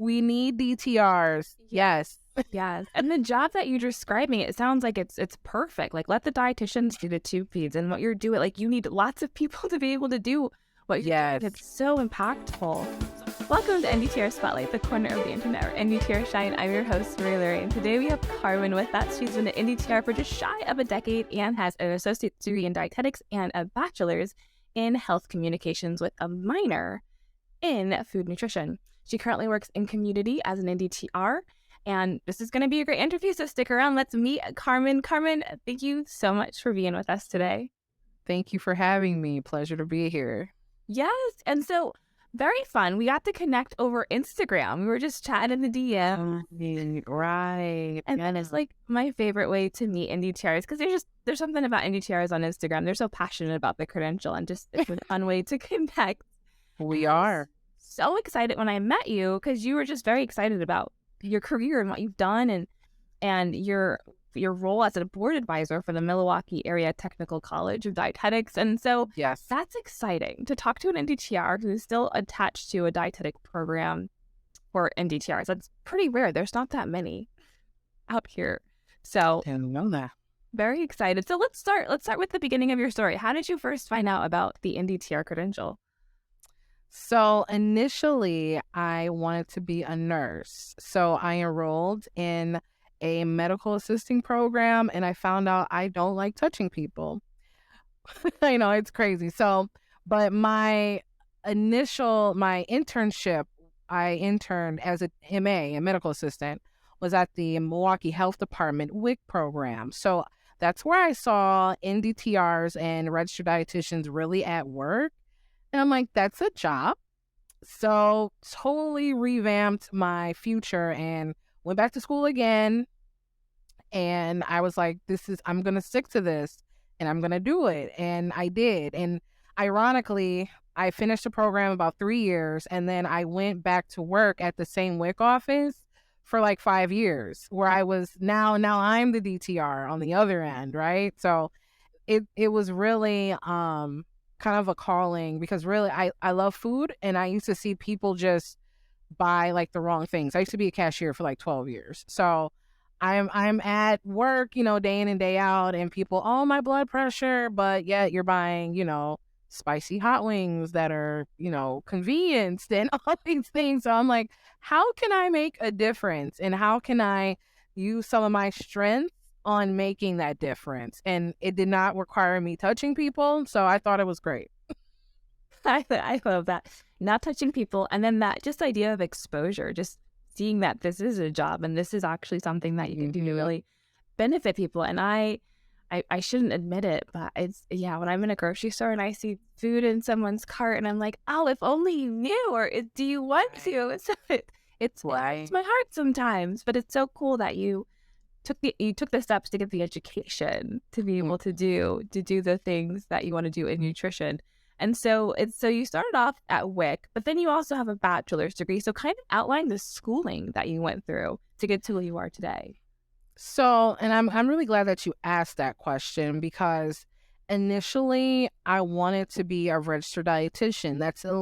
We need DTRs. Yes. Yes. And the job that you're describing, it sounds like it's perfect. Like, let the dietitians do the tube feeds, and what you're doing, like, you need lots of people to be able to do what you're Yes. doing. It's so impactful. Welcome to NDTR Spotlight, the corner of the internet where NDTR shine. I'm your host, Marie Larry, and today we have Carmen with us. She's been at NDTR for just shy of a decade and has an associate's degree in dietetics and a bachelor's in health communications with a minor in food nutrition. She currently works in community as an NDTR. And this is going to be a great interview, so stick around. Let's meet Carmen. Carmen, thank you so much for being with us today. Thank you for having me. Pleasure to be here. Yes. And so, very fun. We got to connect over Instagram. We were just chatting in the DM. Right. And that is like my favorite way to meet NDTRs, because there's something about NDTRs on Instagram. They're so passionate about the credential, and just it's a fun way to connect. We are. So excited when I met you, because you were just very excited about your career and what you've done, and your role as a board advisor for the Milwaukee Area Technical College of Dietetics. And so Yes, that's exciting to talk to an NDTR who's still attached to a dietetic program for NDTRs. That's pretty rare. There's not that many out here. So didn't know that. very excited. So let's start with the beginning of your story. How did you first find out about the NDTR credential? So initially, I wanted to be a nurse. So I enrolled in a medical assisting program, and I found out I don't like touching people. I know, it's crazy. So, but my internship, I interned as a MA, a medical assistant, was at the Milwaukee Health Department WIC program. So that's where I saw NDTRs and registered dietitians really at work. And I'm like, that's a job. So totally revamped my future and went back to school again. And I was like, I'm going to stick to this and I'm going to do it. And I did. And ironically, I finished the program about 3 years. And then I went back to work at the same WIC office for like 5 years, where I was now I'm the DTR on the other end. Right. So it was really, kind of a calling, because really I love food, and I used to see people just buy like the wrong things. I used to be a cashier for like 12 years. So I'm at work, day in and day out, and people, oh, my blood pressure, but yet you're buying, spicy hot wings that are, convenienced and all these things. So I'm like, how can I make a difference, and how can I use some of my strengths on making that difference? And it did not require me touching people, so I thought it was great. I love that. Not touching people, and then that just idea of exposure, just seeing that this is a job and this is actually something that you can do to really benefit people. And I shouldn't admit it, but when I'm in a grocery store and I see food in someone's cart and I'm like, oh, if only you knew, or do you want to? It's my heart sometimes, but it's so cool that you took the steps to get the education to be able to do the things that you want to do in nutrition. And so you started off at WIC, but then you also have a bachelor's degree. So kind of outline the schooling that you went through to get to who you are today. So, and I'm really glad that you asked that question, because initially I wanted to be a registered dietitian. That's a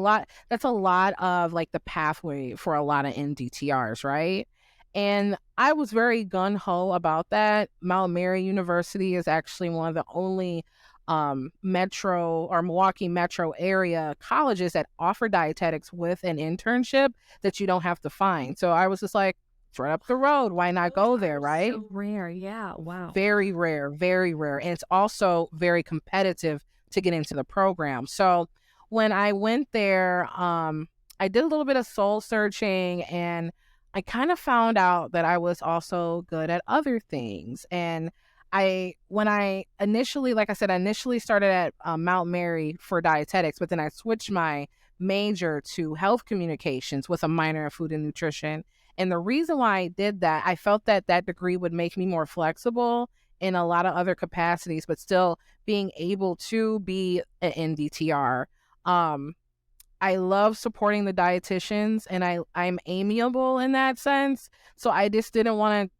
lot of like the pathway for a lot of NDTRs, right? And I was very gung-ho about that. Mount Mary University is actually one of the only metro or Milwaukee metro area colleges that offer dietetics with an internship that you don't have to find. So I was just like, it's right up the road. Why not go there, right? So rare. Yeah. Wow. Very rare, very rare. And it's also very competitive to get into the program. So when I went there, I did a little bit of soul searching, and I kind of found out that I was also good at other things. And when I initially started at Mount Mary for dietetics, but then I switched my major to health communications with a minor in food and nutrition. And the reason why I did that, I felt that degree would make me more flexible in a lot of other capacities, but still being able to be an NDTR. I love supporting the dietitians, and I'm amiable in that sense. So I just didn't want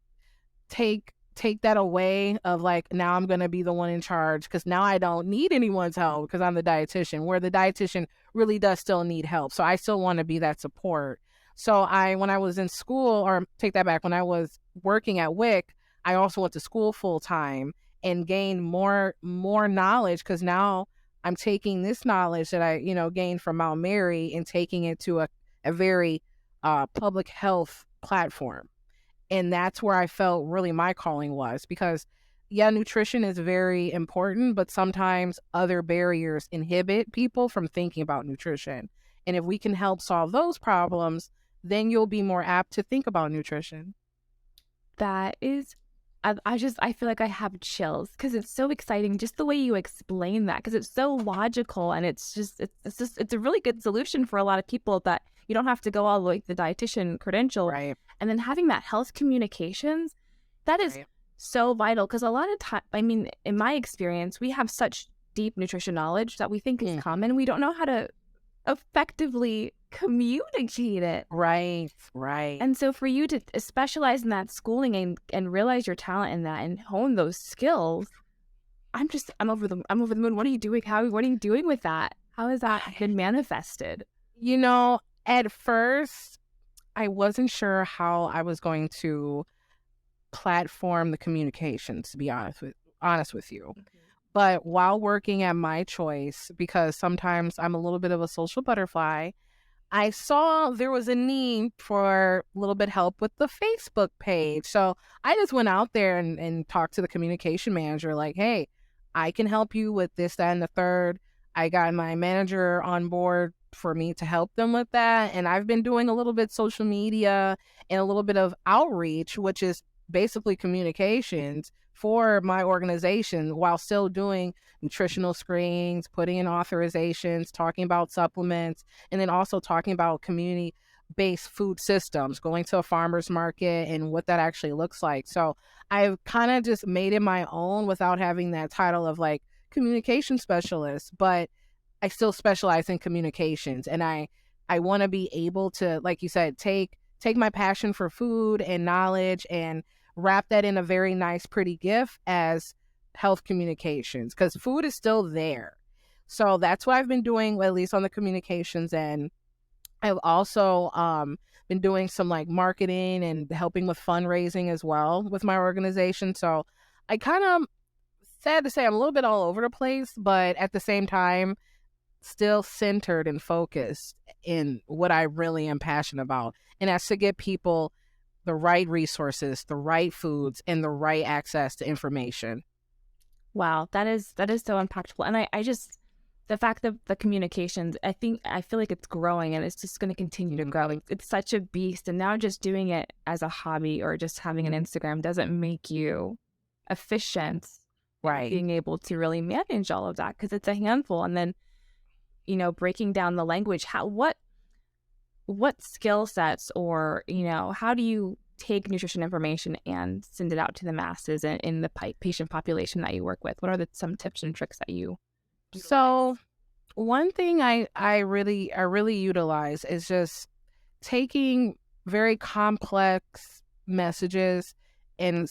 to take that away of like, now I'm going to be the one in charge, because now I don't need anyone's help because I'm the dietitian, where the dietitian really does still need help. So I still want to be that support. So when I was in school, or take that back, when I was working at WIC, I also went to school full time and gained more knowledge, because now I'm taking this knowledge that I, gained from Mount Mary and taking it to a very public health platform. And that's where I felt really my calling was, because yeah, nutrition is very important, but sometimes other barriers inhibit people from thinking about nutrition. And if we can help solve those problems, then you'll be more apt to think about nutrition. That is, I feel like I have chills because it's so exciting, just the way you explain that, because it's so logical, and it's a really good solution for a lot of people, that you don't have to go all the way to the dietitian credential. Right. And then having that health communications, that is so vital, because a lot of time, I mean, in my experience, we have such deep nutrition knowledge that we think is common. We don't know how to effectively communicate it. Right. And so for you to specialize in that schooling and realize your talent in that and hone those skills, I'm over the moon. What are you doing? What are you doing with that? How has that been manifested? At first, I wasn't sure how I was going to platform the communications, to be honest with you. But while working at My Choice, because sometimes I'm a little bit of a social butterfly, I saw there was a need for a little bit help with the Facebook page. So I just went out there and talked to the communication manager, like, hey, I can help you with this, that, and the third. I got my manager on board for me to help them with that. And I've been doing a little bit social media and a little bit of outreach, which is basically communications for my organization, while still doing nutritional screenings, putting in authorizations, talking about supplements, and then also talking about community-based food systems, going to a farmer's market and what that actually looks like. So I've kind of just made it my own without having that title of like communication specialist, but I still specialize in communications. And I want to be able to, like you said, take my passion for food and knowledge and wrap that in a very nice, pretty gift as health communications, because food is still there. So that's what I've been doing, at least on the communications end. I've also been doing some like marketing and helping with fundraising as well with my organization. So I kind of, sad to say, I'm a little bit all over the place, but at the same time, still centered and focused in what I really am passionate about. And that's to get people the right resources, the right foods, and the right access to information. Wow, that is so impactful. And I just, the fact that the communications, I feel like it's growing, and it's just going to continue to grow. It's such a beast. And now just doing it as a hobby or just having an Instagram doesn't make you efficient, right? Being able to really manage all of that, because it's a handful. And then, breaking down the language, what skill sets, or, how do you take nutrition information and send it out to the masses and in the patient population that you work with? What are some tips and tricks that you utilize? So one thing I really utilize is just taking very complex messages and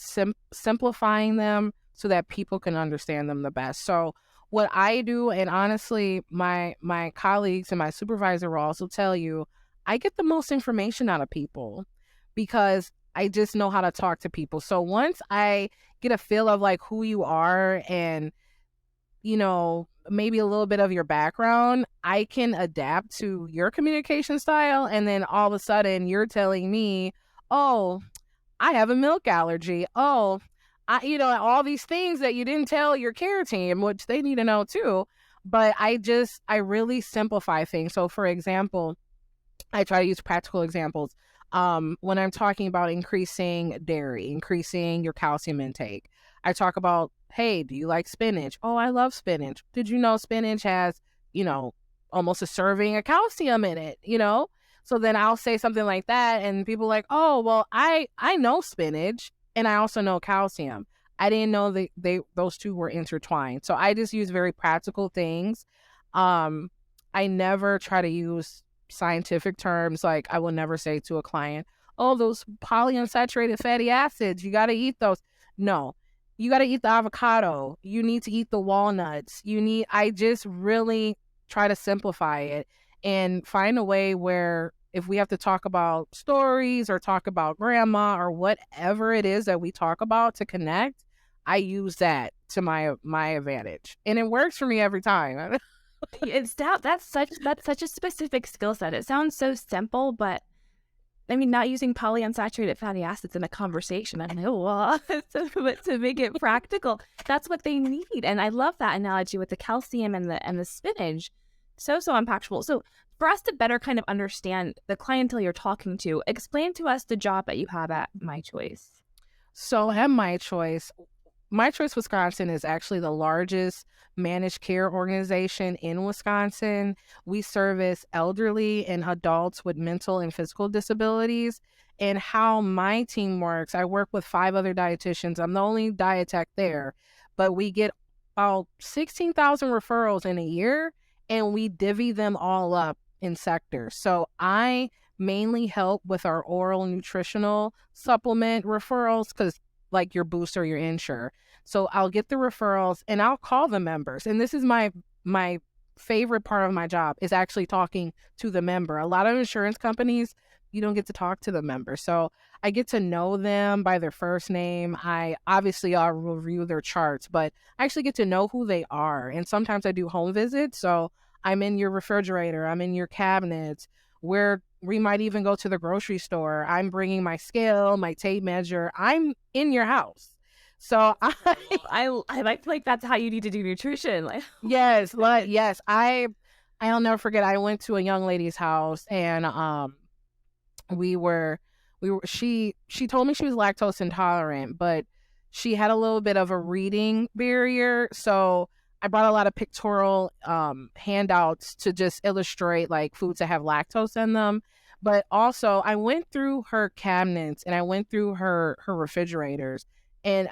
simplifying them so that people can understand them the best. So what I do, and honestly, my colleagues and my supervisor will also tell you, I get the most information out of people because I just know how to talk to people. So once I get a feel of like who you are and, maybe a little bit of your background, I can adapt to your communication style. And then all of a sudden you're telling me, oh, I have a milk allergy. Oh, all these things that you didn't tell your care team, which they need to know too. But I really simplify things. So for example, I try to use practical examples. When I'm talking about increasing dairy, increasing your calcium intake, I talk about, hey, do you like spinach? Oh, I love spinach. Did you know spinach has, almost a serving of calcium in it, So then I'll say something like that, and people are like, oh, well, I know spinach and I also know calcium. I didn't know those two were intertwined. So I just use very practical things. I never try to use scientific terms. Like I will never say to a client, oh, those polyunsaturated fatty acids, you got to eat those. No, you got to eat the avocado. You need to eat the walnuts. I just really try to simplify it and find a way where if we have to talk about stories or talk about grandma or whatever it is that we talk about to connect, I use that to my advantage. And it works for me every time. That's such a specific skill set. It sounds so simple, but I mean, not using polyunsaturated fatty acids in a conversation. I know, but to make it practical, that's what they need. And I love that analogy with the calcium and the spinach. So impactful. So for us to better kind of understand the clientele you're talking to, explain to us the job that you have at My Choice. So at My Choice Wisconsin is actually the largest managed care organization in Wisconsin. We service elderly and adults with mental and physical disabilities. And how my team works, I work with 5 other dietitians. I'm the only dietech there, but we get about 16,000 referrals in a year, and we divvy them all up in sectors. So I mainly help with our oral nutritional supplement referrals, because like your Boost or your Ensure. So I'll get the referrals and I'll call the members. And this is my favorite part of my job, is actually talking to the member. A lot of insurance companies, you don't get to talk to the member. So I get to know them by their first name. I'll review their charts, but I actually get to know who they are. And sometimes I do home visits. So I'm in your refrigerator, I'm in your cabinets, where we might even go to the grocery store. I'm bringing my scale, my tape measure. I'm in your house. So I like that's how you need to do nutrition. Yes. I'll never forget. I went to a young lady's house, and she told me she was lactose intolerant, but she had a little bit of a reading barrier. So I brought a lot of pictorial handouts to just illustrate like foods that have lactose in them. But also I went through her cabinets and I went through her refrigerators, and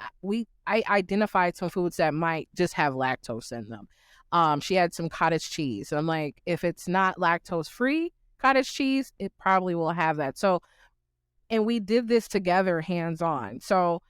I identified some foods that might just have lactose in them. She had some cottage cheese. I'm like, if it's not lactose free cottage cheese, it probably will have that. So, and we did this together hands on. So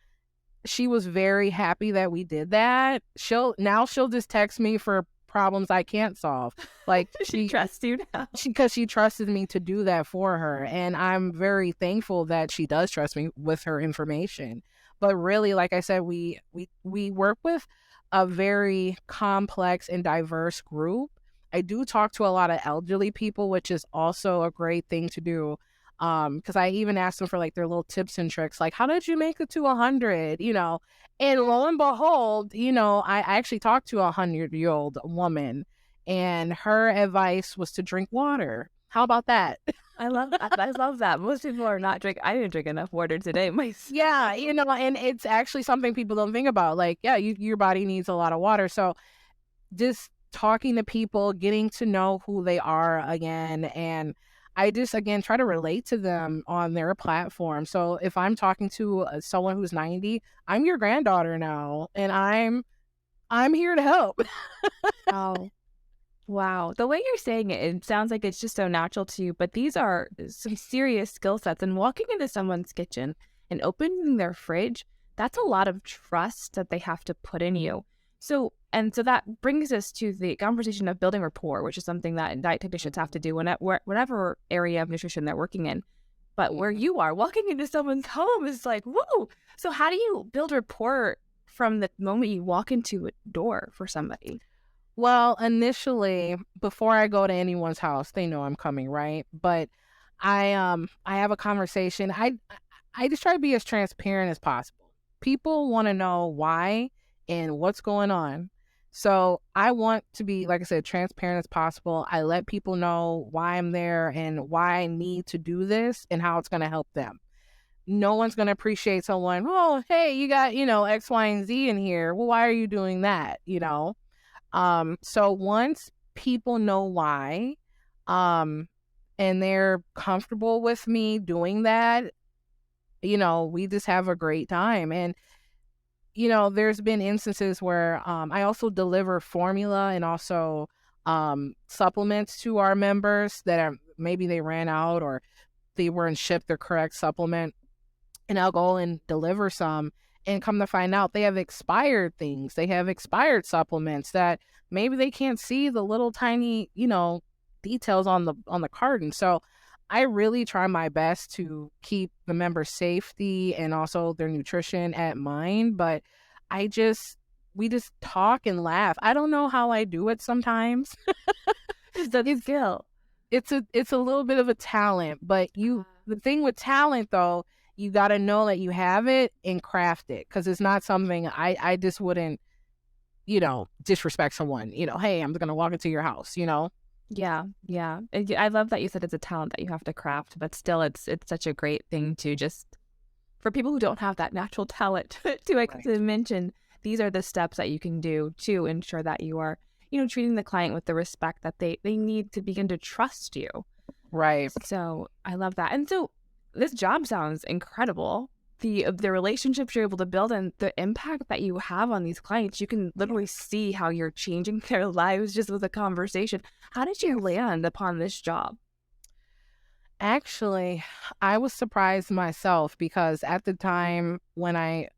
she was very happy that we did that. She'll just text me for problems I can't solve. Like she trusts you now. Because she trusted me to do that for her. And I'm very thankful that she does trust me with her information. But really, like I said, we work with a very complex and diverse group. I do talk to a lot of elderly people, which is also a great thing to do. Because I even asked them for like their little tips and tricks, like, how did you make it to 100, and lo and behold, I actually talked to a 100-year-old woman, and her advice was to drink water. How about that? I love that. I love that. Most people are not I didn't drink enough water today myself. Yeah, and it's actually something people don't think about. Like, yeah, your body needs a lot of water. So just talking to people, getting to know who they are again, and I just, again, try to relate to them on their platform. So if I'm talking to someone who's 90, I'm your granddaughter now, and I'm here to help. Wow. The way you're saying it, it sounds like it's just so natural to you, but these are some serious skill sets. And walking into someone's kitchen and opening their fridge, that's a lot of trust that they have to put in you. So that brings us to the conversation of building rapport, which is something that diet technicians have to do whatever area of nutrition they're working in. But where you are, walking into someone's home is like, whoa. So how do you build rapport from the moment you walk into a door for somebody? Well, initially, before I go to anyone's house, they know I'm coming, right? But I have a conversation. I just try to be as transparent as possible. People want to know why and what's going on. So I want to be, like I said, transparent as possible. I let people know why I'm there and why I need to do this and how it's going to help them. No one's going to appreciate someone, oh, hey, you got, X, Y, and Z in here. Well, why are you doing that? So once people know why, and they're comfortable with me doing that, we just have a great time. And there's been instances where I also deliver formula and also supplements to our members that maybe they ran out or they weren't shipped the correct supplement. And I'll go and deliver some and come to find out they have expired things. They have expired supplements that maybe they can't see the little tiny, details on the carton. So I really try my best to keep the members' safety and also their nutrition at mind, but I just we just talk and laugh. I don't know how I do it sometimes. It's a It's skill. it's a little bit of a talent, but the thing with talent though, you got to know that you have it and craft it, because it's not something I just wouldn't, disrespect someone. Hey, I'm gonna walk into your house. Yeah, yeah. I love that you said it's a talent that you have to craft, but still, it's such a great thing to just for people who don't have that natural talent to mention. These are the steps that you can do to ensure that you are, treating the client with the respect that they need to begin to trust you. Right. So I love that. And so this job sounds incredible. The relationships you're able to build and the impact that you have on these clients, you can literally see how you're changing their lives just with a conversation. How did you land upon this job? Actually, I was surprised myself, because at the time when I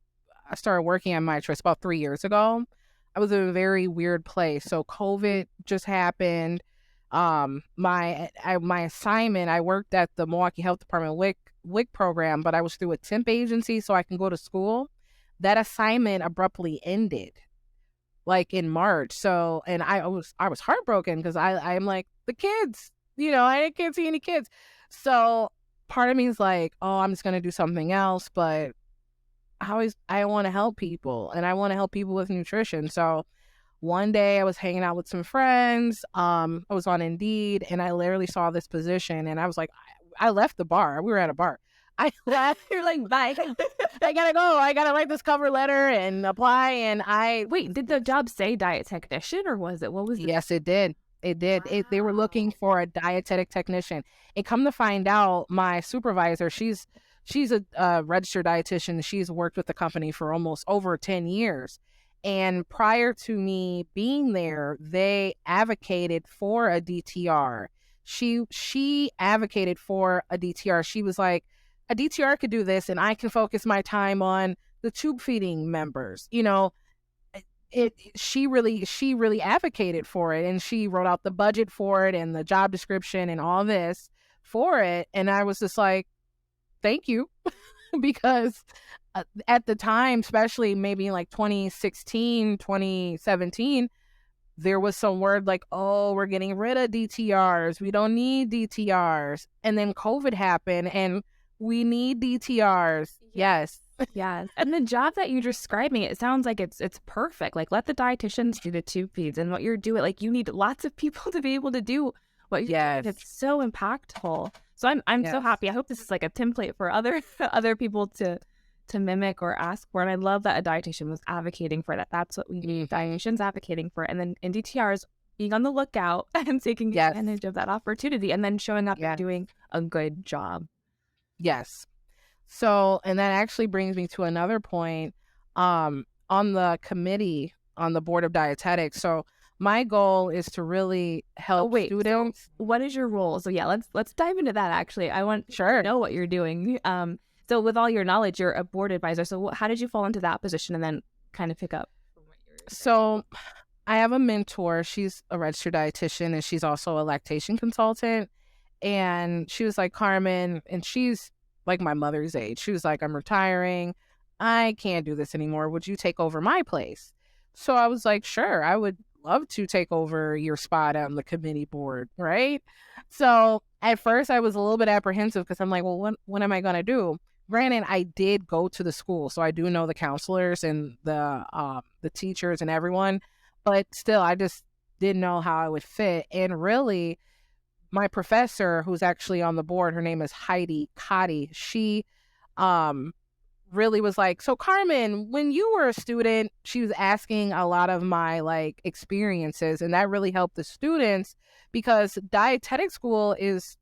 started working at my trust about 3 years ago, I was in a very weird place. So COVID just happened. My assignment, I worked at the Milwaukee Health Department WIC program, but I was through a temp agency so I can go to school. That assignment abruptly ended like in March. So, and I was heartbroken, because I'm like, the kids, I can't see any kids. So part of me is like, oh, I'm just gonna do something else, but I want to help people, and I want to help people with nutrition. So one day I was hanging out with some friends. I was on Indeed, and I literally saw this position, and I was like, I left the bar. We were at a bar. I left. You're like, bye. I gotta go. I gotta write this cover letter and apply. And Wait, did the job say diet technician, or was it? What was it? Yes, it did. It did. They were looking for a dietetic technician. And come to find out, my supervisor, she's a registered dietitian. She's worked with the company for almost over 10 years. And prior to me being there, they advocated for a DTR. She advocated for a DTR. She was like, a DTR could do this, and I can focus my time on the tube feeding members. She really advocated for it, and she wrote out the budget for it and the job description and all this for it. And I was just like, thank you. Because at the time, especially maybe in like 2016, 2017, there was some word like, oh, we're getting rid of DTRs. We don't need DTRs. And then COVID happened, and we need DTRs. Yes. Yes. And the job that you're describing, it sounds like it's perfect. Like, let the dietitians do the tube feeds, and what you're doing, like, you need lots of people to be able to do what you're doing. It's so impactful. So I'm so happy. I hope this is like a template for other people to mimic or ask for. And I love that a dietitian was advocating for that. That's what we need. Dietitians advocating for it. And then NDTRs being on the lookout and taking advantage of that opportunity, and then showing up and doing a good job. Yes. So, and that actually brings me to another point, on the committee, on the board of dietetics. So my goal is to really help students. So what is your role? So yeah, let's dive into that. Actually, I want to know what you're doing. So with all your knowledge, you're a board advisor. So how did you fall into that position, and then kind of pick up from what you're saying? So I have a mentor. She's a registered dietitian, and she's also a lactation consultant. And she was like, Carmen, and she's like my mother's age. She was like, I'm retiring. I can't do this anymore. Would you take over my place? So I was like, sure, I would love to take over your spot on the committee board, right? So at first I was a little bit apprehensive, because I'm like, well, what am I going to do? Granted, I did go to the school, so I do know the counselors and the teachers and everyone, but still, I just didn't know how I would fit. And really, my professor, who's actually on the board, her name is Heidi Cotty. She really was like, so Carmen, when you were a student, she was asking a lot of my like experiences, and that really helped the students, because dietetic school is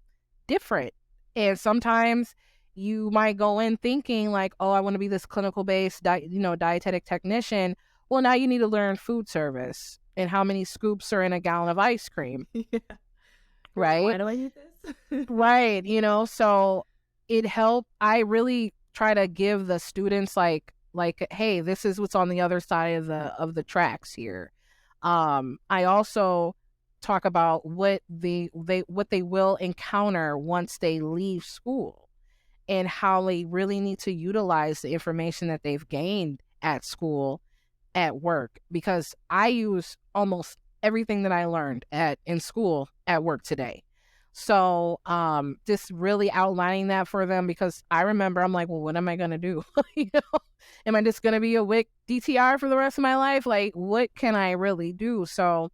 different. And sometimes you might go in thinking like, oh, I want to be this clinical based dietetic technician. Well, now you need to learn food service and how many scoops are in a gallon of ice cream. Yeah. Right? Why do I need this? Right. So it helped. I really try to give the students like, hey, this is what's on the other side of the tracks here. I also talk about what what they will encounter once they leave school and how they really need to utilize the information that they've gained at school at work, because I use almost everything that I learned in school at work today. So just really outlining that for them, because I remember I'm like, well, what am I going to do? You know, am I just going to be a WIC DTR for the rest of my life? Like, what can I really do? So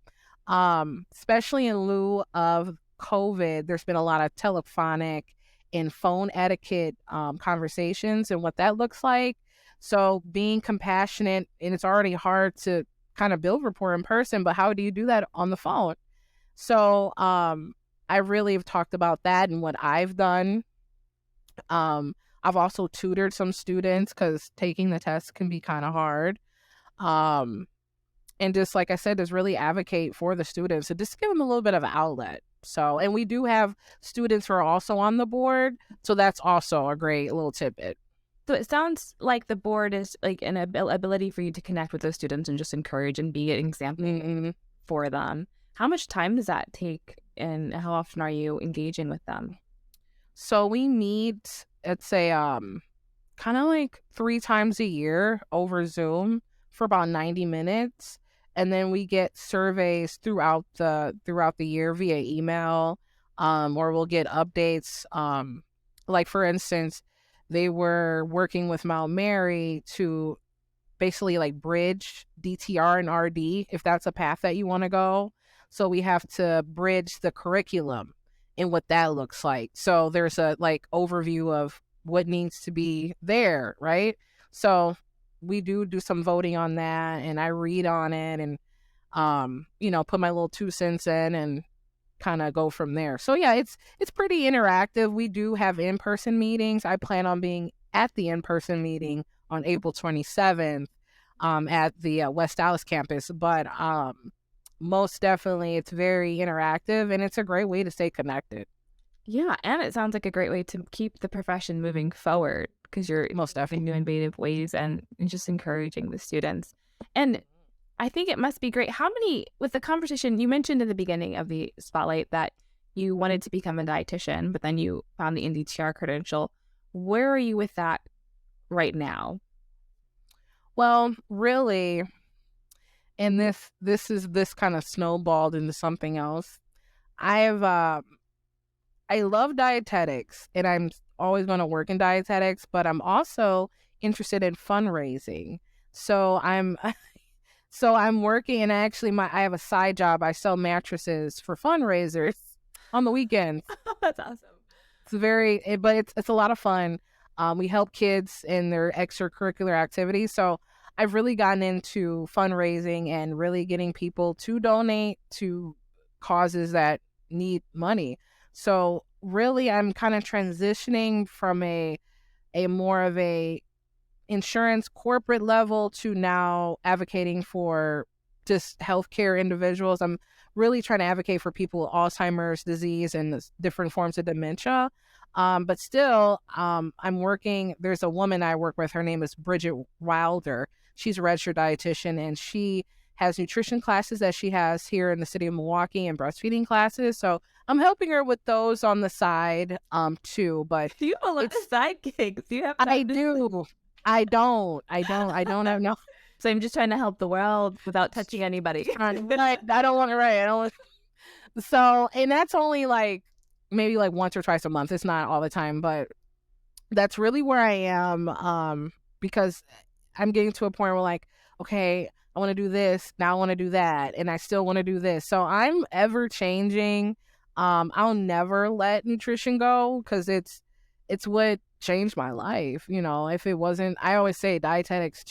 especially in lieu of COVID, there's been a lot of telephonic and phone etiquette conversations and what that looks like. So being compassionate, and it's already hard to kind of build rapport in person, but how do you do that on the phone? So I really have talked about that and what I've done. I've also tutored some students because taking the test can be kind of hard. And just like I said, just really advocate for the students and just give them a little bit of an outlet. So, and we do have students who are also on the board. So that's also a great little tidbit. So it sounds like the board is like an ability for you to connect with those students and just encourage and be an example for them. How much time does that take, and how often are you engaging with them? So we meet, let's say, kind of like 3 times a year over Zoom for about 90 minutes. And then we get surveys throughout the year via email, or we'll get updates. Like for instance, they were working with Mount Mary to basically like bridge DTR and RD, if that's a path that you want to go. So we have to bridge the curriculum and what that looks like. So there's a like overview of what needs to be there, right? So we do some voting on that, and I read on it and, put my little 2 cents in and kind of go from there. So yeah, it's pretty interactive. We do have in-person meetings. I plan on being at the in-person meeting on April 27th at the West Dallas campus. But most definitely, it's very interactive, and it's a great way to stay connected. Yeah, and it sounds like a great way to keep the profession moving forward, because you're most definitely new innovative ways and just encouraging the students. And I think it must be great. How many, with the conversation, you mentioned in the beginning of the spotlight that you wanted to become a dietitian, but then you found the NDTR credential. Where are you with that right now? Well, really, and this kind of snowballed into something else. I love dietetics, and I'm always going to work in dietetics, but I'm also interested in fundraising. So I'm working, and actually I have a side job. I sell mattresses for fundraisers on the weekends. That's awesome. But it's a lot of fun. We help kids in their extracurricular activities. So I've really gotten into fundraising and really getting people to donate to causes that need money. So really, I'm kind of transitioning from a more of a insurance corporate level to now advocating for just healthcare individuals. I'm really trying to advocate for people with Alzheimer's disease and the different forms of dementia. But still, I'm working. There's a woman I work with. Her name is Bridget Wilder. She's a registered dietitian, and she has nutrition classes that she has here in the city of Milwaukee, and breastfeeding classes. So I'm helping her with those on the side, too. But do you have a lot of side gigs? Do you have? I do. I don't have no. So I'm just trying to help the world without touching anybody. I don't want to write. I don't want. So, and that's only like maybe like once or twice a month. It's not all the time, but that's really where I am. Because I'm getting to a point where like, okay, I want to do this. Now I want to do that. And I still want to do this. So I'm ever changing. I'll never let nutrition go, because it's what changed my life. If it wasn't, I always say dietetics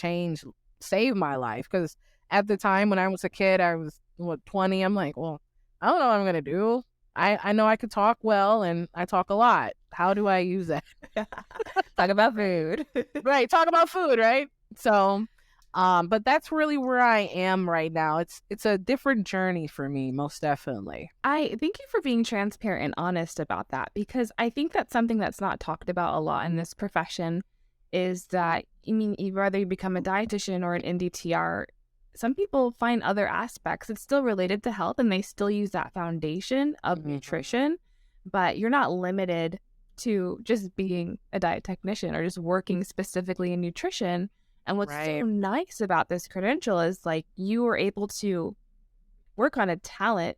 saved my life. Because at the time when I was a kid, I was 20. I'm like, well, I don't know what I'm going to do. I know I could talk well, and I talk a lot. How do I use that? Talk about food. Right. Talk about food. Right. So, but that's really where I am right now. It's a different journey for me, most definitely. I thank you for being transparent and honest about that, because I think that's something that's not talked about a lot in this profession, is that, whether you become a dietitian or an NDTR, some people find other aspects. It's still related to health and they still use that foundation of nutrition, but you're not limited to just being a diet technician or just working specifically in nutrition. And what's so nice about this credential is like you were able to work on a talent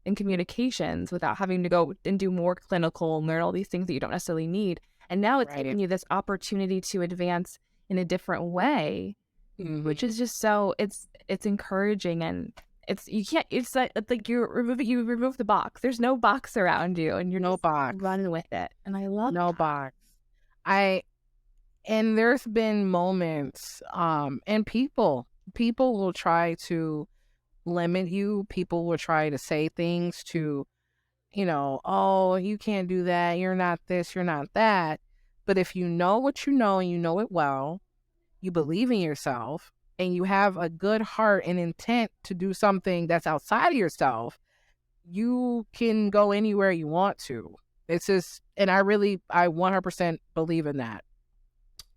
in communications without having to go and do more clinical and learn all these things that you don't necessarily need. And now it's giving you this opportunity to advance in a different way, which is just so it's encouraging. And it's like you remove the box. There's no box around you and you're no box running with it. And I love no that. box. And there's been moments, and people will try to limit you. People will try to say things to, oh, you can't do that. You're not this, you're not that. But if you know what you know and you know it well, you believe in yourself and you have a good heart and intent to do something that's outside of yourself, you can go anywhere you want to. It's just, and I 100% believe in that.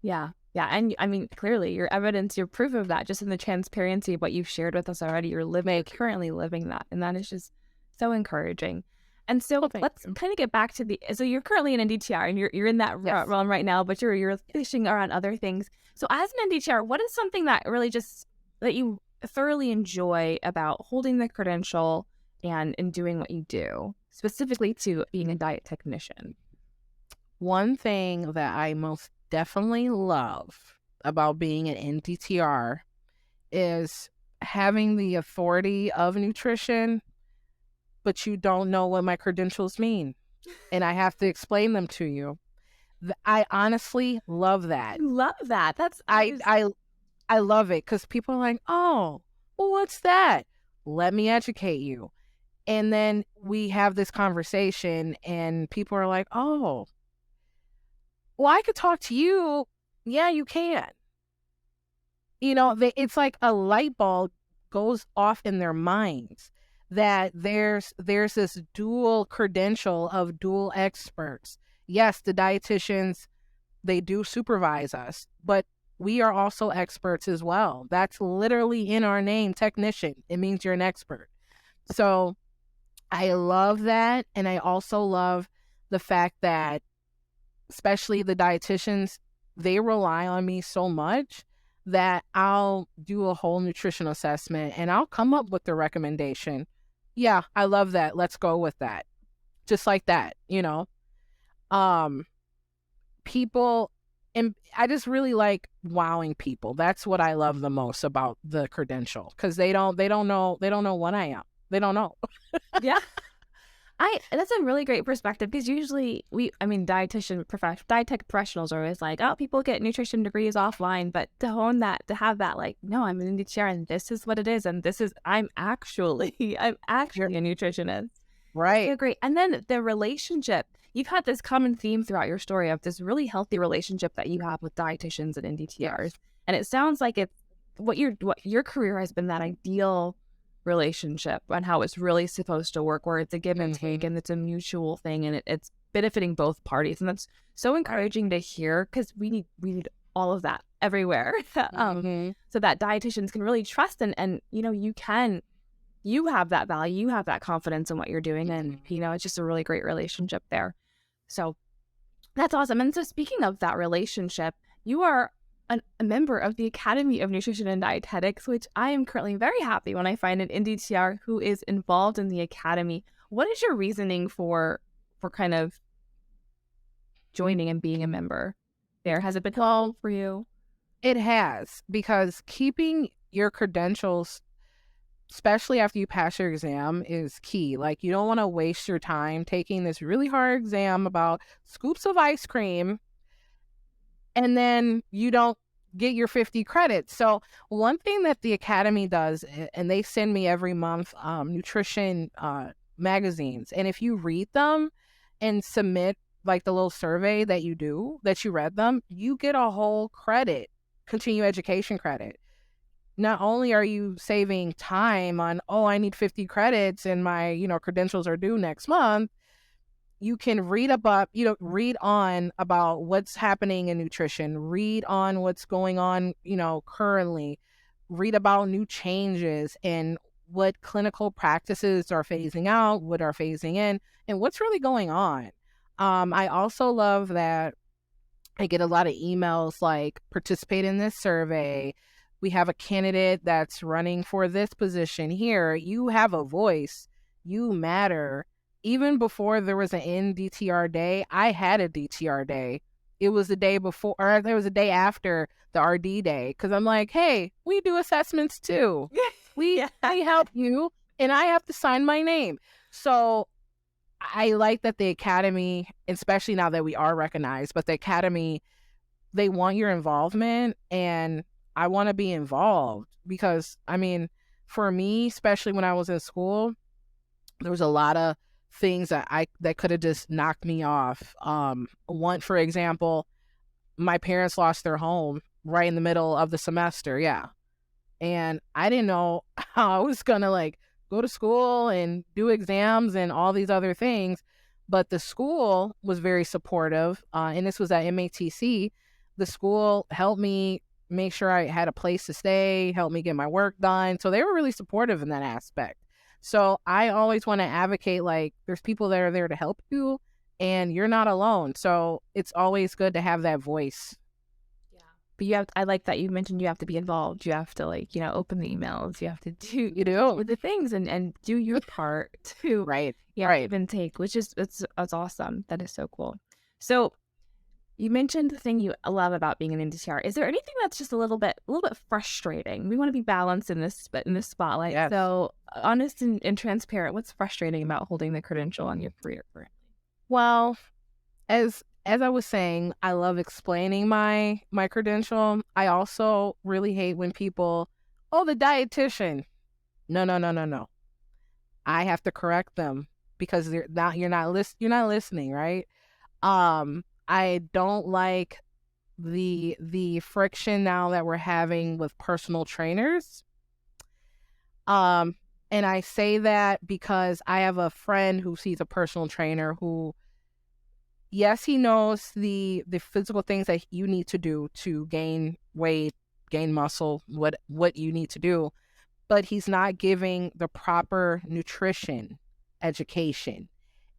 Yeah. Yeah. And I mean, clearly your evidence, your proof of that, just in the transparency of what you've shared with us already, you're currently living that. And that is just so encouraging. And so let's kind of get back to so you're currently an NDTR and you're in that realm right now, but you're fishing around other things. So as an NDTR, what is something that really that you thoroughly enjoy about holding the credential and doing what you do, specifically to being a diet technician? One thing that I most definitely love about being an NDTR is having the authority of nutrition, but you don't know what my credentials mean. And I have to explain them to you. I honestly love that. I love that. I love it because people are like, oh, well, what's that? Let me educate you. And then we have this conversation and people are like, oh, well, I could talk to you. Yeah, you can. It's like a light bulb goes off in their minds that there's this dual credential of dual experts. Yes, the dietitians, they do supervise us, but we are also experts as well. That's literally in our name, technician. It means you're an expert. So I love that. And I also love the fact that especially the dietitians, they rely on me so much that I'll do a whole nutrition assessment and I'll come up with the recommendation. Yeah, I love that. Let's go with that. Just like that, people, and I just really like wowing people. That's what I love the most about the credential, because they don't know what I am. They don't know. Yeah. That's a really great perspective, because usually diet tech professionals are always like, oh, people get nutrition degrees offline, but to have that, like, no, I'm an NDTR and this is what it is. And I'm actually a nutritionist. Right. So great. And then the relationship, you've had this common theme throughout your story of this really healthy relationship that you have with dietitians and NDTRs. Yes. And it sounds like what your career has been that ideal relationship and how it's really supposed to work, where it's a give and take and it's a mutual thing and it's benefiting both parties. And that's so encouraging to hear, because we need all of that everywhere. So that dietitians can really trust and you have that value, you have that confidence in what you're doing, and it's just a really great relationship there. So that's awesome. And so speaking of that relationship, you are a member of the Academy of Nutrition and Dietetics, which I am currently very happy when I find an NDTR who is involved in the Academy. What is your reasoning for kind of joining and being a member there? Has it been helpful for you? It has, because keeping your credentials, especially after you pass your exam, is key. Like, you don't want to waste your time taking this really hard exam about scoops of ice cream and then you don't get your 50 credits. So one thing that the Academy does, and they send me every month nutrition magazines. And if you read them and submit like the little survey that you read them, you get a whole credit, continuing education credit. Not only are you saving time on, I need 50 credits and my, credentials are due next month, you can read on about what's happening in nutrition, read on what's going on, currently, read about new changes and what clinical practices are phasing out, what are phasing in, and what's really going on. I also love that I get a lot of emails like, participate in this survey. We have a candidate that's running for this position here. You have a voice. You matter. Even before there was an NDTR day, I had a DTR day. It was the day before, or there was a day after the RD day. Cause I'm like, hey, we do assessments too. I help you, and I have to sign my name. So I like that the Academy, especially now that we are recognized, but the Academy, they want your involvement, and I want to be involved because, I mean, for me, especially when I was in school, there was a lot of things that could have just knocked me off. One, for example, my parents lost their home right in the middle of the semester. Yeah. And I didn't know how I was going to like go to school and do exams and all these other things. But the school was very supportive. And this was at MATC. The school helped me make sure I had a place to stay, helped me get my work done. So they were really supportive in that aspect. So I always want to advocate, like, there's people that are there to help you and you're not alone. So it's always good to have that voice. But I like that you mentioned you have to be involved. You have to, like, open the emails. You have to do, with the things and do your part to right. give and take, which is, it's awesome. That is so cool. So you mentioned the thing you love about being an NDTR. Is there anything that's just a little bit frustrating? We want to be balanced in this spotlight. Yes. So honest and transparent. What's frustrating about holding the credential on your career currently? Well, as I was saying, I love explaining my credential. I also really hate when people, the dietitian. No. I have to correct them because you're not listening, right? I don't like the friction now that we're having with personal trainers. And I say that because I have a friend who sees a personal trainer who, yes, he knows the physical things that you need to do to gain weight, gain muscle, what you need to do, but he's not giving the proper nutrition education.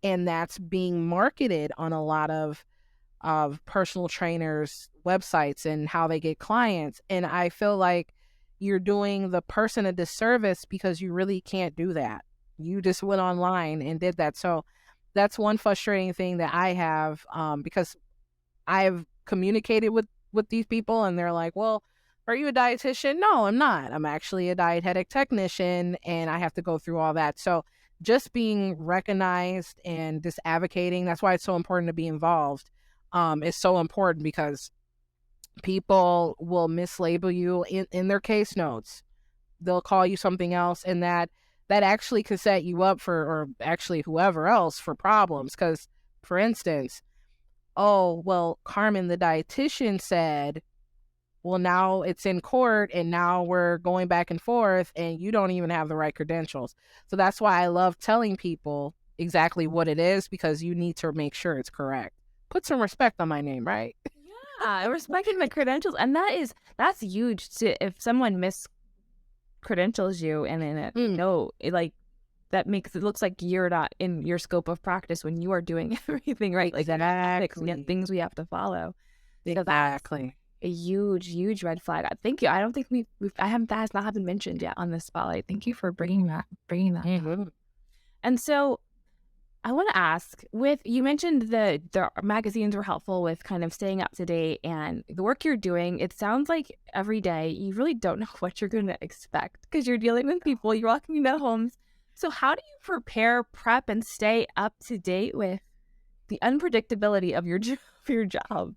And that's being marketed on a lot of personal trainers' websites and how they get clients. And I feel like you're doing the person a disservice because you really can't do that. You just went online and did that. So that's one frustrating thing that I have, because I've communicated with these people and they're like, well, are you a dietitian? No, I'm not. I'm actually a dietetic technician and I have to go through all that. So just being recognized and just advocating, that's why it's so important to be involved. Is so important because people will mislabel you in their case notes. They'll call you something else, and that actually could set you up for, or actually whoever else, for problems. Because, for instance, Carmen, the dietitian, said, well, now it's in court and now we're going back and forth and you don't even have the right credentials. So that's why I love telling people exactly what it is, because you need to make sure it's correct. Put some respect on my name, right? Yeah, respecting the credentials. And that's huge to, if someone credentials you and then that makes it looks like you're not in your scope of practice when you are doing everything right. Like exactly. Things we have to follow. Exactly. A huge red flag. Thank you. I don't think that has not been mentioned yet on this spotlight. Thank you for bringing that Mm-hmm. up. And so I want to ask, you mentioned the magazines were helpful with kind of staying up to date, and the work you're doing, it sounds like every day you really don't know what you're going to expect because you're dealing with people, you're walking into homes. So how do you prep, and stay up to date with the unpredictability of your job?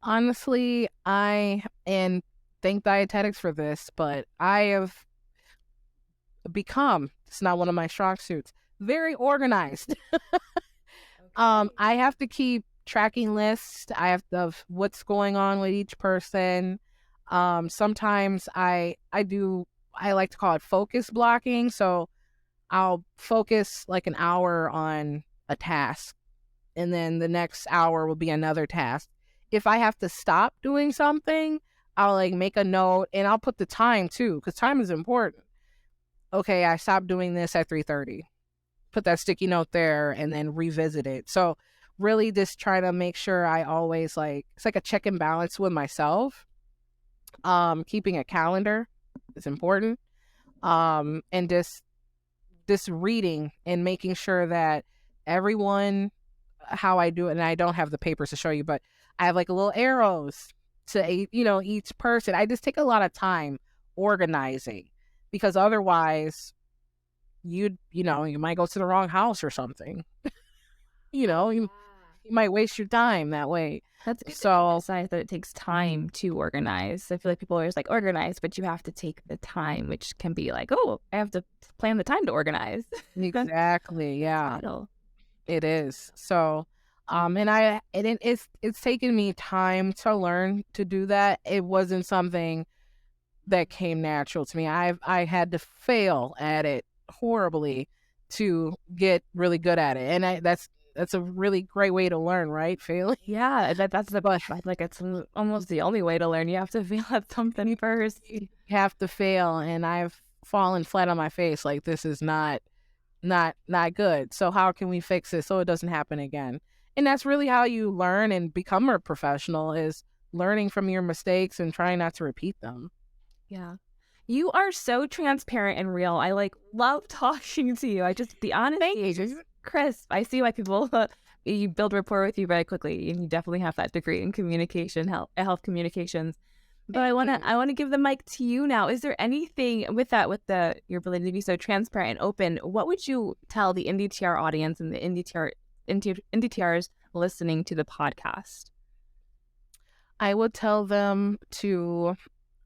Honestly, and thank Dietetics for this, but I have become, it's not one of my strong suits, very organized. Okay. I have to keep tracking lists. I have of what's going on with each person. Sometimes I like to call it focus blocking. So I'll focus like an hour on a task, and then the next hour will be another task. If I have to stop doing something, I'll like make a note, and I'll put the time too, because time is important. Okay, I stopped doing this at 3:30. Put that sticky note there and then revisit it. So really just try to make sure I always like, it's like a check and balance with myself. Keeping a calendar is important. And just reading and making sure that everyone, how I do it, and I don't have the papers to show you, but I have like little arrows to, each person. I just take a lot of time organizing, because otherwise you might go to the wrong house or something. You might waste your time that way. That's good So to emphasize that it takes time to organize. I feel like people are always like organize, but you have to take the time, which can be like, oh, I have to plan the time to organize. exactly, yeah, Vital. it is. So it's taken me time to learn to do that. It wasn't something that came natural to me. I had to fail at it horribly to get really good at it, and that's a really great way to learn, right? Failing. Yeah, that's the best. I feel like it's almost the only way to learn. You have to fail at something first. You have to fail, and I've fallen flat on my face. Like, this is not good. So how can we fix it so it doesn't happen again? And that's really how you learn and become a professional, is learning from your mistakes and trying not to repeat them. Yeah. You are so transparent and real. I love talking to you. I just, the honesty is just crisp. I see why people, you build rapport with you very quickly, and you definitely have that degree in communication, health communications. But I want to give the mic to you now. Is there anything with your ability to be so transparent and open? What would you tell the NDTR audience and the NDTRs listening to the podcast? I would tell them to,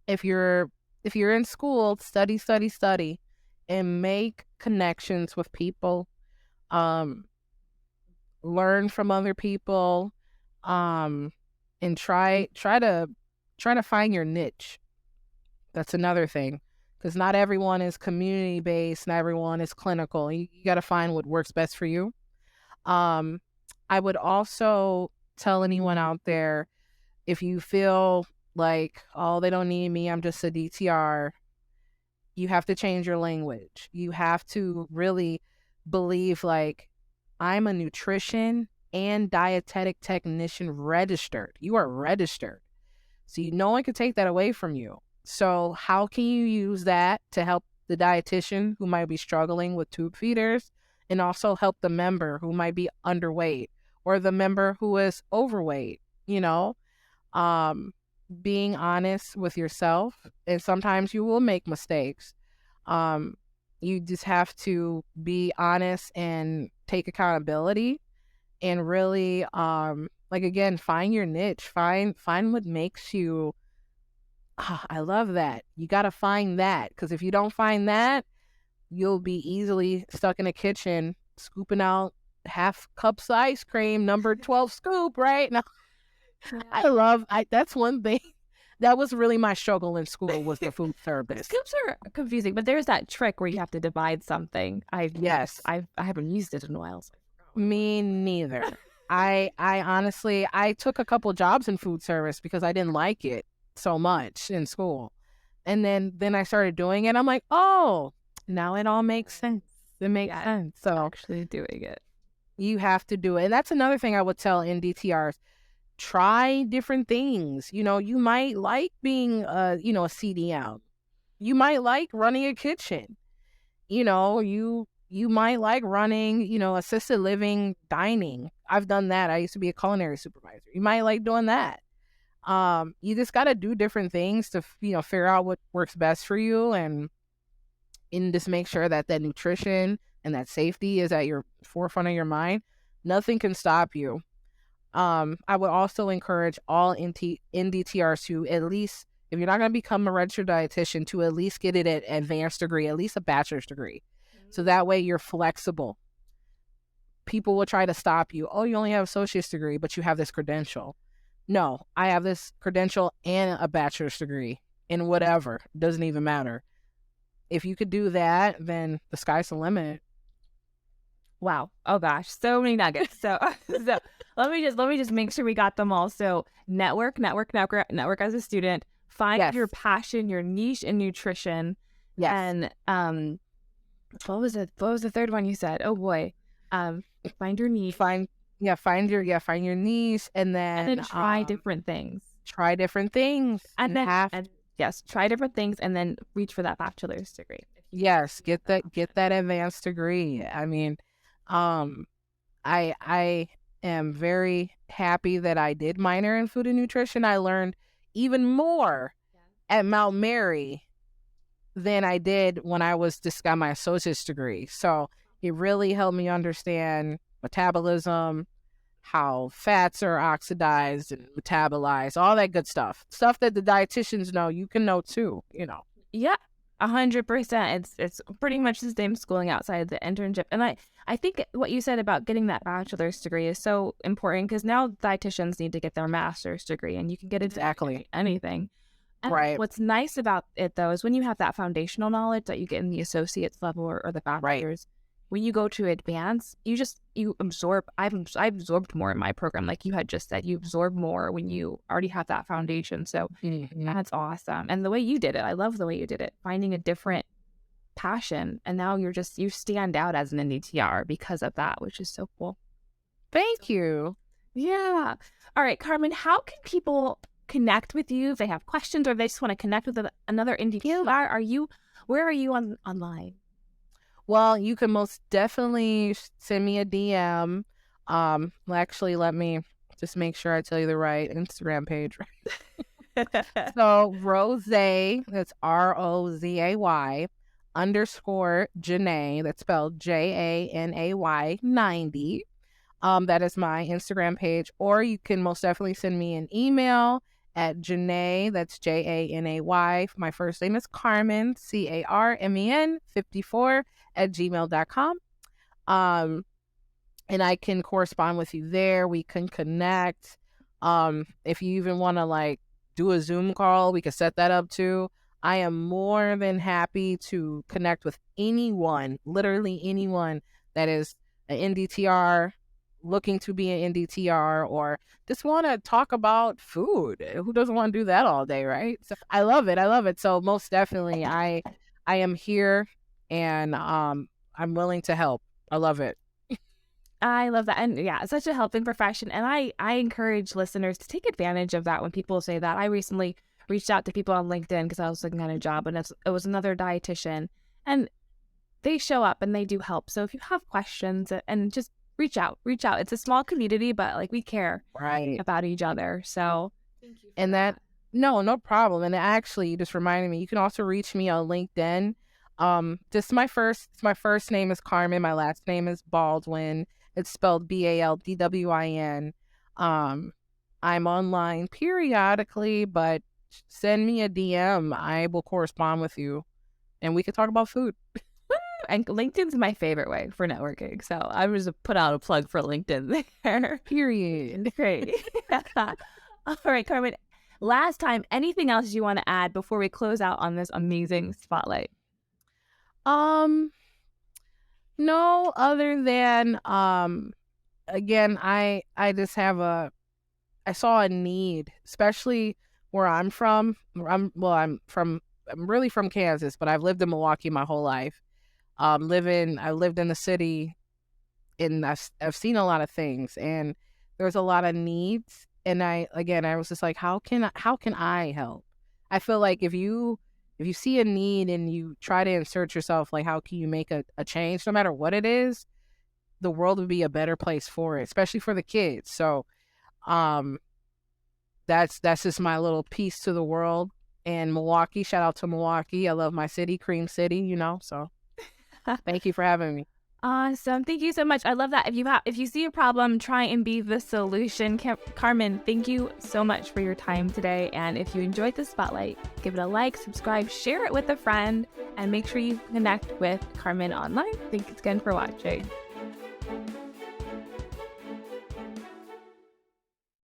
if you're in school, study, and make connections with people. Learn from other people, and try to find your niche. That's another thing, because not everyone is community based, not everyone is clinical. You got to find what works best for you. I would also tell anyone out there, if you feel like, oh, they don't need me, I'm just a DTR, you have to change your language. You have to really believe, like, I'm a nutrition and dietetic technician registered. You are registered. So no one can take that away from you. So how can you use that to help the dietitian who might be struggling with tube feeders, and also help the member who might be underweight, or the member who is overweight? Being honest with yourself, and sometimes you will make mistakes. You just have to be honest and take accountability, and really, again, find your niche, find what makes you, I love that. You got to find that, because if you don't find that, you'll be easily stuck in a kitchen scooping out half cups of ice cream, number 12 scoop, right? Now, that's one thing. That was really my struggle in school, was the food service. Scoops are confusing, but there's that trick where you have to divide something. I haven't used it in a while. So. Me neither. I honestly, I took a couple jobs in food service because I didn't like it so much in school. And then I started doing it. I'm like, oh, now it all makes sense. It makes sense. So actually doing it. You have to do it. And that's another thing I would tell NDTRs. Try different things. You might like being a CDM. You might like running a kitchen. You might like running, assisted living dining. I've done that. I used to be a culinary supervisor. You might like doing that. You just got to do different things to, figure out what works best for you, and just make sure that nutrition and that safety is at your forefront of your mind. Nothing can stop you. I would also encourage all NDTRs to, at least, if you're not going to become a registered dietitian, to at least get it at advanced degree, at least a bachelor's degree. So that way you're flexible. People will try to stop you. Oh, you only have an associate's degree, but you have this credential. No, I have this credential and a bachelor's degree in whatever. It doesn't even matter. If you could do that, then the sky's the limit. Wow. Oh gosh, so many nuggets. So let me just make sure we got them all. So network as a student, find your passion, your niche in nutrition. Yes. And what was it? What was the third one you said? Oh boy. Find your niche. Find your niche, and then try different things. Try different things. Yes, try different things and then reach for that bachelor's degree. Yes, get that advanced degree. I mean, I am very happy that I did minor in food and nutrition. I learned even more at Mount Mary than I did when I just got my associate's degree. So it really helped me understand metabolism, how fats are oxidized and metabolized, all that good stuff. Stuff that the dietitians know, you can know too, you know. Yeah, 100%. It's pretty much the same schooling outside the internship. And I think what you said about getting that bachelor's degree is so important, because now dietitians need to get their master's degree, and you can get exactly anything. And right. What's nice about it, though, is when you have that foundational knowledge that you get in the associate's level or the bachelor's, when you go to advance, you absorb. I've absorbed more in my program, like you had just said. You absorb more when you already have that foundation. So that's awesome. And the way you did it, I love the way you did it. Finding a different passion, and now you stand out as an NDTR because of that, which is so cool. Thank you. Yeah. All right, Carmen, how can people connect with you if they have questions or if they just want to connect with another NDTR? Where are you online? Well, you can most definitely send me a DM. Actually, let me just make sure I tell you the right Instagram page. So Rose, that's ROZAY _Janae, that's spelled JANAY 90. That is my Instagram page. Or you can most definitely send me an email at Janae, that's JANAY. My first name is Carmen, CARMEN 54 @gmail.com. And I can correspond with you there. We can connect. If you even want to do a Zoom call, we could set that up too. I am more than happy to connect with anyone, literally anyone that is an NDTR, looking to be an NDTR, or just want to talk about food. Who doesn't want to do that all day, right? So I love it. So most definitely I am here, and I'm willing to help. I love it. I love that. And yeah, it's such a helping profession. And I encourage listeners to take advantage of that when people say that. I recently reached out to people on LinkedIn because I was looking at a job, and it was another dietitian, and they show up and they do help. So if you have questions, and just reach out. It's a small community, but we care about each other. So thank you for that. No problem. And actually, you just reminded me, you can also reach me on LinkedIn. This is my first name is Carmen. My last name is Baldwin. It's spelled BALDWIN. I'm online periodically, but send me a DM. I will correspond with you, and we can talk about food. And LinkedIn's my favorite way for networking. So I was put out a plug for LinkedIn there. Period. Great. All right, Carmen. Last time, anything else you want to add before we close out on this amazing spotlight? No, other than again, I just I saw a need, especially where I'm from. I'm really from Kansas, but I've lived in Milwaukee my whole life. I lived in the city, and I've seen a lot of things, and there's a lot of needs. And I was just like, how can I help? I feel like if you see a need and you try to insert yourself, how can you make a change, no matter what it is, the world would be a better place for it, especially for the kids. So, that's just my little piece to the world. And Milwaukee, shout out to Milwaukee. I love my city, Cream City, so. Thank you for having me. Awesome. Thank you so much. I love that. If you see a problem, try and be the solution. Carmen, thank you so much for your time today. And if you enjoyed the spotlight, give it a like, subscribe, share it with a friend, and make sure you connect with Carmen online. Thanks again for watching.